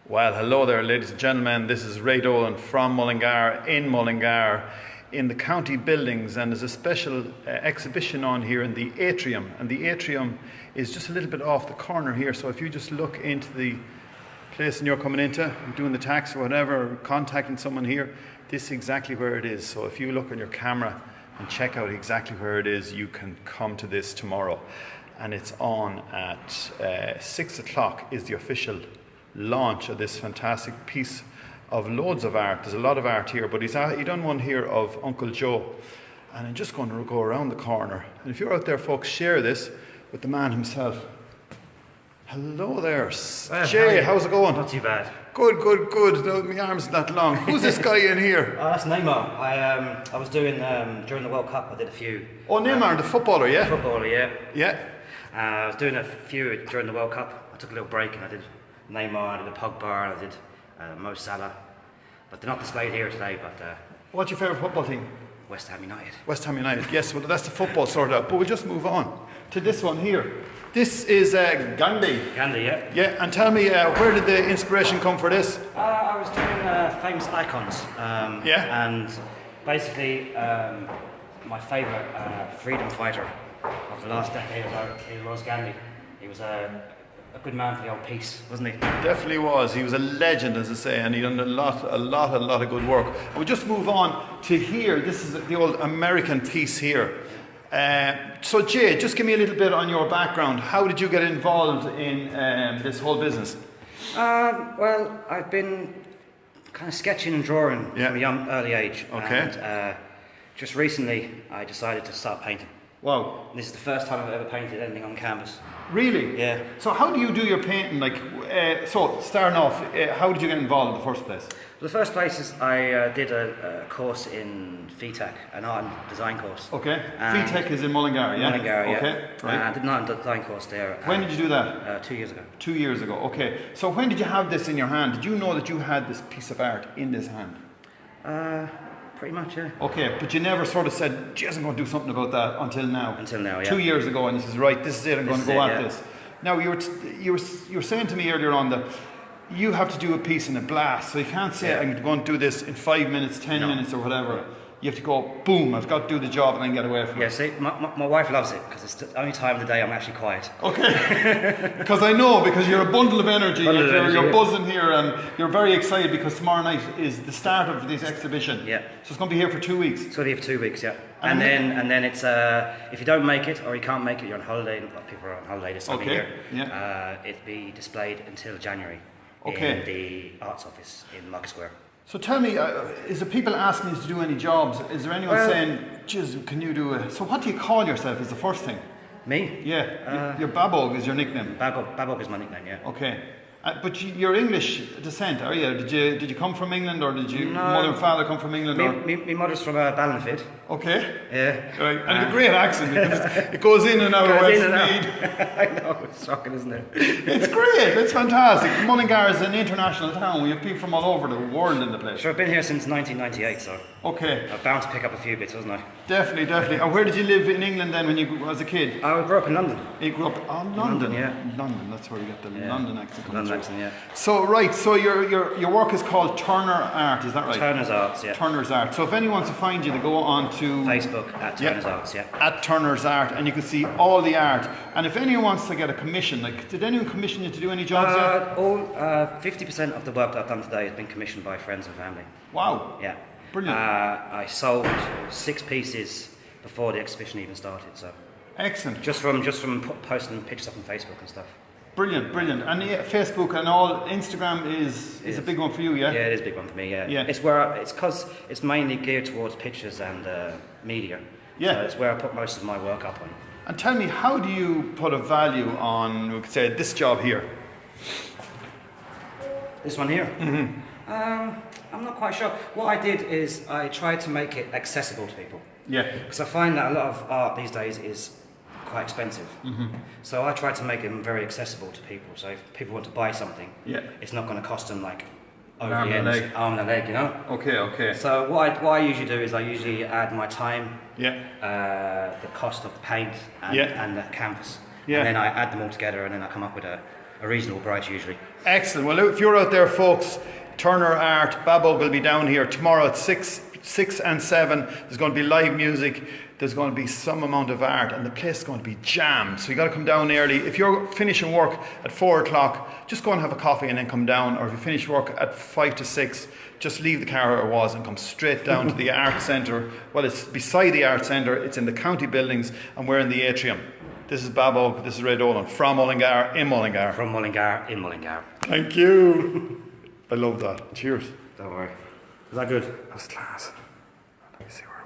Well, hello there, ladies and gentlemen. This is Ray Dolan from Mullingar, in Mullingar, in the county buildings, and there's a special exhibition on here in the atrium. And the atrium is just a little bit off the corner here. So if you just look into the place and you're coming into, doing the tax or whatever, or contacting someone here, this is exactly where it is. So if you look on your camera and check out exactly where it is, you can come to this tomorrow. And it's on at 6 o'clock is the official launch of this fantastic piece of loads of art. There's a lot of art here, but he done one here of Uncle Joe, and I'm just going to go around the corner. And if you're out there, folks, share this with the man himself. Hello there, Jay. How's it going? Not too bad. Good, good, good. No, my arm's not long. Who's this guy in here? That's Neymar. I was doing during the World Cup. I did a few. Oh, Neymar, the footballer, yeah. Footballer, yeah. Yeah. I was doing a few during the World Cup. I took a little break and I did Neymar, I did a Pogba, I did Mo Salah, but they're not displayed here today. But what's your favourite football team? West Ham United. West Ham United. Yes, well, that's the football sort of. But we'll just move on to this one here. This is Gandhi. Gandhi, yeah. Yeah, and tell me, where did the inspiration come for this? I was doing famous icons. Yeah. And basically, my favourite freedom fighter of the last decade was Gandhi. He was a good man for the old peace, wasn't he? Definitely was. He was a legend, as I say, and he done a lot of good work. We'll just move on to here. This is the old American piece here. So Jay, just give me a little bit on your background. How did you get involved in this whole business? Well, I've been kind of sketching and drawing from a young, early age. Okay. And just recently, I decided to start painting. Wow. This is the first time I've ever painted anything on canvas. Really? Yeah. So how do you do your painting? Like, so starting off, how did you get involved in the first place? The first place is I did a course in FETAC, an art and design course. Okay. FETAC is in Mullingar, yeah? Mullingar, yeah. Okay, right. I did an art and design course there. When did you do that? 2 years ago. 2 years ago, okay. So when did you have this in your hand? Did you know that you had this piece of art in this hand? Pretty much, yeah. Okay, but you never sort of said, geez, I'm going to do something about that until now. Until now, yeah. 2 years ago, and this is right, this is it, I'm going to go at this. Now, you were saying to me earlier on that you have to do a piece in a blast, so you can't say, I'm going to do this in 5 minutes, 10 minutes or whatever. You have to go, boom, I've got to do the job and then get away from it. Yeah, see, my wife loves it because it's the only time of the day I'm actually quiet. Okay, because I know, because you're a bundle of energy, you're buzzing here and you're very excited because tomorrow night is the start of this exhibition. Yeah. So it's going to be here for 2 weeks. It's going to be here for 2 weeks, yeah. And then it's, if you don't make it or you can't make it, you're on holiday, and a lot of people are on holiday this time of year. Yeah. It'll be displayed until January in the Arts Office in Market Square. So tell me, is there people asking you to do any jobs? Is there anyone saying, "Geez, can you do it?" So what do you call yourself is the first thing? Me? Yeah, your Babog is your nickname. Babog is my nickname, yeah. Okay. But you're English descent, are you? Did you come from England, or did your mother and father come from England? My mother's from Ballinaford. Okay. Yeah. Right. And a great accent. It goes in and out of Westmead. I know, it's shocking, isn't it? It's great. It's fantastic. Mullingar is an international town. We have people from all over the world in the place. Sure, I've been here since 1998, so. Okay. I'm bound to pick up a few bits, wasn't I? Definitely, definitely. And where did you live in England then when you was a kid? I grew up in London. You grew up London, yeah. London. That's where we get the London accent. London accent, yeah. So right, so your work is called Turner Art, is that right? Turner's Arts, yeah. Turner's Art. So if anyone wants to find you, they go on to Facebook at Turner's Arts, yeah. At Turner's Art, and you can see all the art. And if anyone wants to get a commission, like, did anyone commission you to do any jobs yet? 50% of the work that I've done today has been commissioned by friends and family. Wow. Yeah. Brilliant. I sold 6 pieces before the exhibition even started, so. Excellent. Just from posting pictures up on Facebook and stuff. Brilliant, brilliant. And Facebook and all, Instagram is a big one for you, yeah? Yeah, it is a big one for me, yeah. Yeah. It's because it's mainly geared towards pictures and media. Yeah. So it's where I put most of my work up on. And tell me, how do you put a value on, we could say, this job here? This one here? Mm-hmm. I'm not quite sure. What I did is I tried to make it accessible to people. Yeah. Because I find that a lot of art these days is quite expensive. Mm-hmm. So I tried to make them very accessible to people. So if people want to buy something, it's not going to cost them like arm and a leg, you know? Okay, okay. So what I usually do is I usually add my time, the cost of the paint and the canvas. And then I add them all together and then I come up with a reasonable price usually. Excellent. Well, if you're out there, folks, Turner Art, Babog will be down here tomorrow at 6 and 7. There's going to be live music. There's going to be some amount of art, and the place is going to be jammed. So you got to come down early. If you're finishing work at 4 o'clock, just go and have a coffee and then come down. Or if you finish work at 5 to 6, just leave the car where it was and come straight down to the art centre. Well, it's beside the art centre. It's in the county buildings, and we're in the atrium. This is Babog. This is Ray Dolan from Mullingar in Mullingar. From Mullingar in Mullingar. Thank you. I love that. Cheers. Don't worry. Is that good? That's class. Let me see where